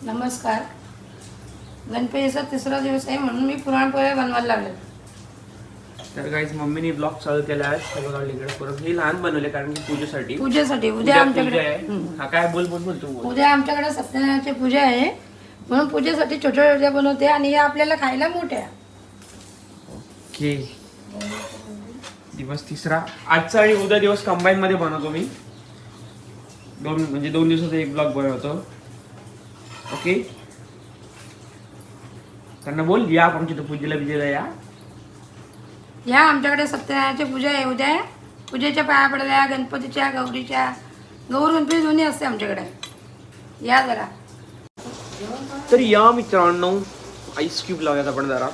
नमस्कार. गणपतीचा तिसरा दिवस आहे म्हणून मी पुरणपोळ्या बनवायला लागले. तर गाईज मम्मीने ब्लॉग चालू केला आहे. सगळं काढलं इकडे परत हे लहान बनवले कारण की पूजेसाठी उद्या आमच्याकडे हा काय बोल बोल बोल तू बोल. उद्या आमच्याकडे सत्यनारायणाची पूजा आहे म्हणून पूजेसाठी छोट्या छोट्या बनवते आणि हे आपल्याला खायला मोठ्या. ओके दिवस तिसरा आजचा आणि उद्या दिवस कंबाईन मध्ये बनवतो मी. दोन दिवसाचा एक ब्लॉग बनवतो. ओके त्यांना बोल या आमच्या इथं पूजेला बिजेला या आमच्याकडे सत्यनारायणाची पूजा आहे उद्या. पूजेच्या पाया पडल्या गणपतीच्या गौरीच्या गौर गणपती दोन्ही असते आमच्याकडे. या जरा. तर या मित्रांनो आईस क्यूब लावूयात आपण जरा.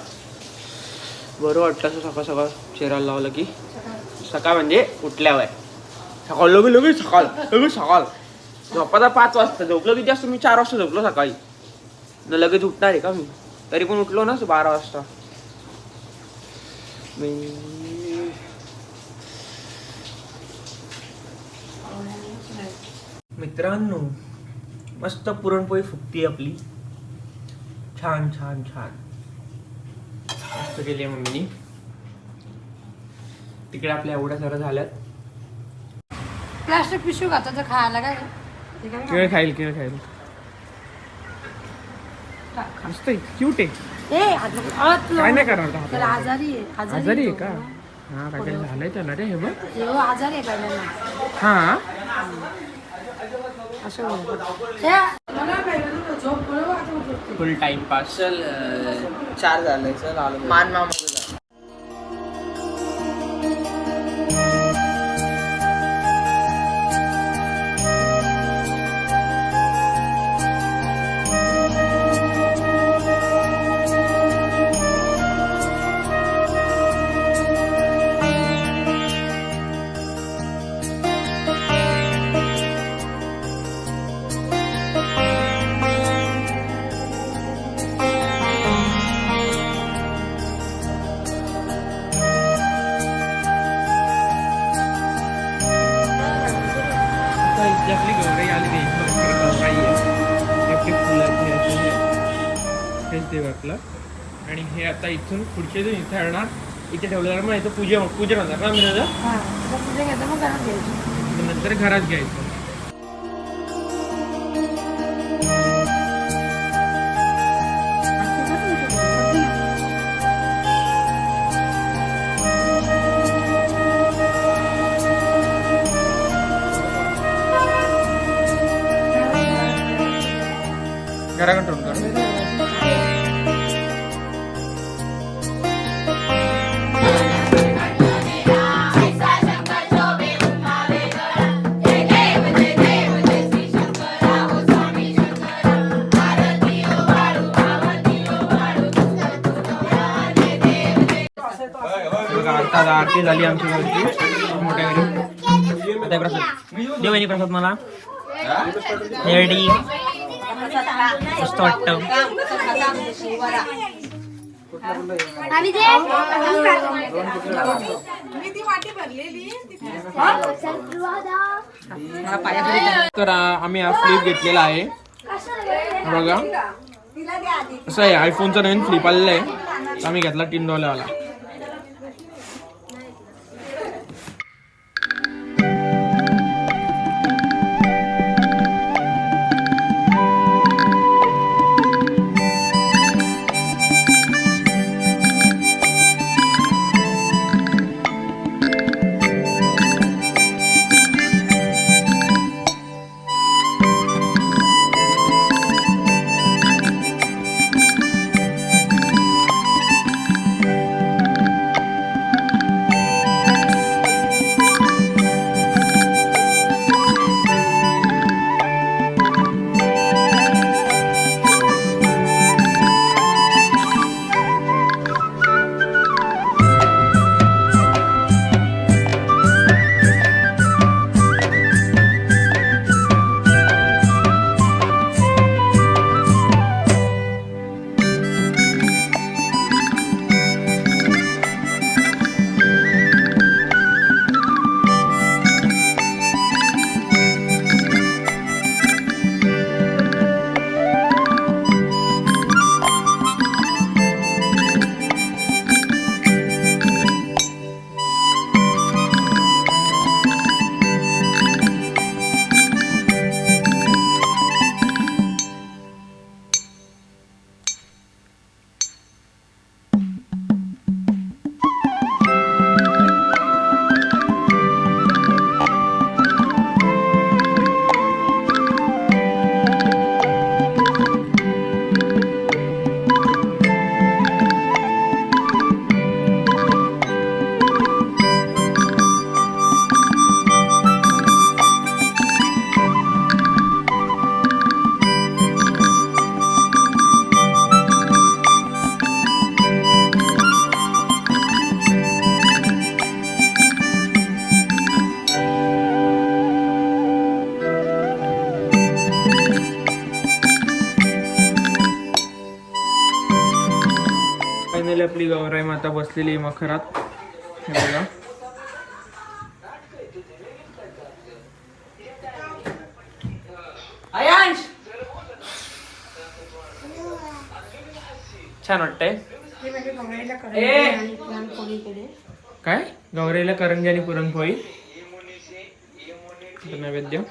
बरं वाटतं असं सकाळ सकाळ चेहऱ्याला लावलं की. सकाळ म्हणजे उठल्यावर सकाळ लगेच सकाळ झोपायला 5 वाजता झोपलो किती असतो मी 4 वाजता झोपलो सकाळी न लगेच उठणार आहे का मी. तरी पण उठलो ना 12 वाजता. मित्रांनो मस्त पुरणपोळी फुगती आपली. छान छान छान मस्त केली आहे मम्मीनी. तिकडे आपल्या एवढ्या साऱ्या झाल्यात. प्लास्टिक पिशवी घातलं तर खायला काय केळ खाईल मस्त क्यूट आहे. काय नाही करणार त्याला आजारी आहे का. हा काहीतरी झालंय त्याला रे. हे बघ आजारी आहे पहिल्यांदा. हा फुल टाइमपास. चल 4 झालंय. चल आलो मान मामा. आपली गौराई आली नाही. आपली फुलं हेच देव आपलं. आणि हे आता इथून पुढचे जो इथे आणणार इथे ठेवलं मग इथं पूजन होणार ना. मी पूजा घेतो मग घरात घ्यायची. नंतर घरात घ्यायचं. घराकडे ठेवून काढ. आता आरती झाली आमची घरची मोठ्या घरी. आता प्रसाद देवानी प्रसाद मला रेडी मस्त वाटतं. तर आम्ही हा फ्लिप घेतलेला आहे. बघा असं आहे. आयफोनचा नवीन फ्लिप आलेला आहे. आम्ही घेतला $3 वाला. फायनली आपली गौराई माता बसलेली आहे मखरात. हे बघा. छान वाटतंय. काय गौराईला करंजी आणि पुरणपोळी नैवेद्य.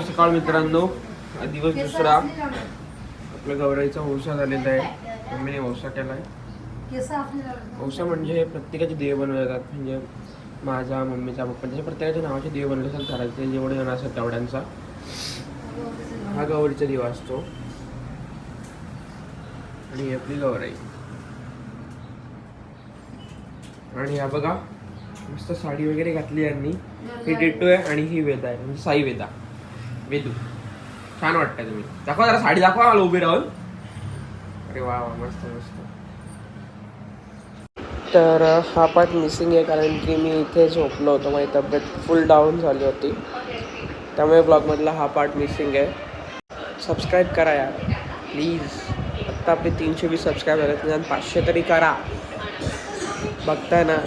सकाळ मित्रांनो, दिवस दुसरा. आपल्या गौराईचा औसा झालेला आहे. मम्मीने औसा केलाय. औसा म्हणजे प्रत्येकाचे देव बनवले जातात. म्हणजे माझा, मम्मीचा, पप्पांच्या प्रत्येकाच्या नावाचे देव बनवले असतात घराचे. जेवढे जण असतात तेवढ्यांचा हा गौरीचा दिवा असतो. आणि ही आपली गौराई. आणि हा बघा मस्त साडी वगैरे घातली यांनी. ही डिटो आहे आणि ही वेदा आहे, म्हणजे साई वेदा. वेदू छान वाटतंय. तुम्ही दाखवा जरा साडी दाखवा मला उभी राहून. अरे वा वा, मस्त मस्त. तर हा पार्ट मिसिंग आहे कारण की मी इथे झोपलो होतो. माझी तब्येत फुल डाऊन झाली होती, त्यामुळे ब्लॉगमधला हा पार्ट मिसिंग आहे. सबस्क्राईब करा यार प्लीज. आत्ता आपले 320 सबस्क्राईब झालेत, निदान 500 तरी करा. बघताय ना.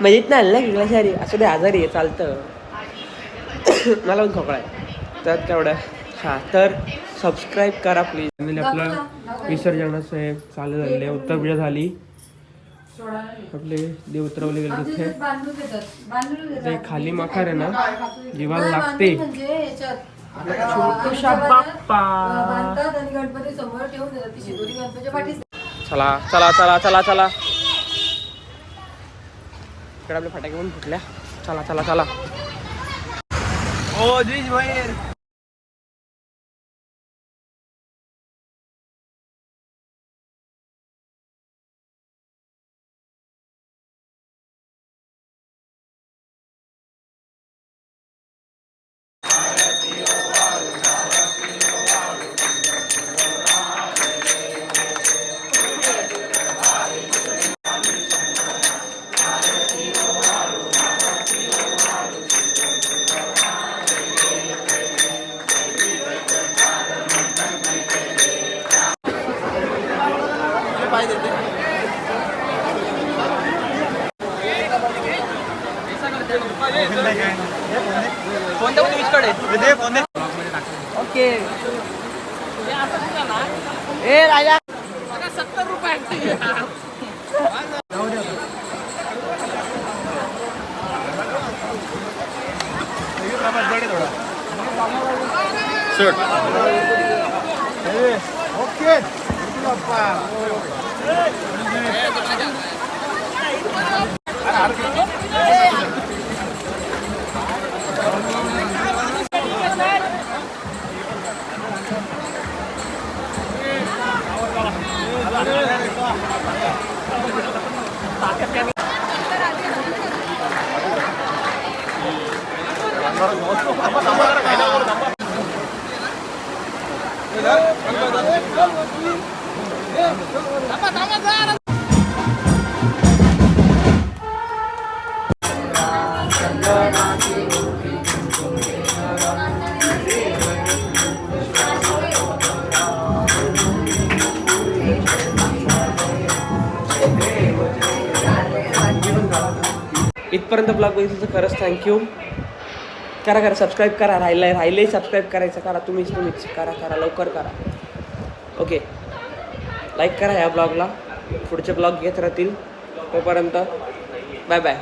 मजेत नाही आलं ना सारी. असं ते आजारी आहे, चालतं. मला पण खोकळा आहे त्यात केवढं. हां, तर सबस्क्राईब करा प्लीज. आणि आपलं विसर्जनाचं हे चालू झालेलं आहे. उत्तरपूजा झाली. आपले देव उतरवले गेले तिथे. ते खाली मखर आहे ना, जीवाला लागते. चला चला चला चला चला. इकडे आपले फटाके पण फुटल्या. चला चला चला. ओ द्विज बाहेर. ओके. ए राजा 70 रुपये. ओके. इथपर्यंत ब्लॉग बघितलं तर खरंच थँक्यू. करा सबस्क्राईब करा. राहिलंय सबस्क्राईब करायचं. करा तुम्हीच करा लवकर करा. ओके, लाईक करा या ब्लॉगला. पुढचे ब्लॉग येत राहतील. तोपर्यंत बाय बाय.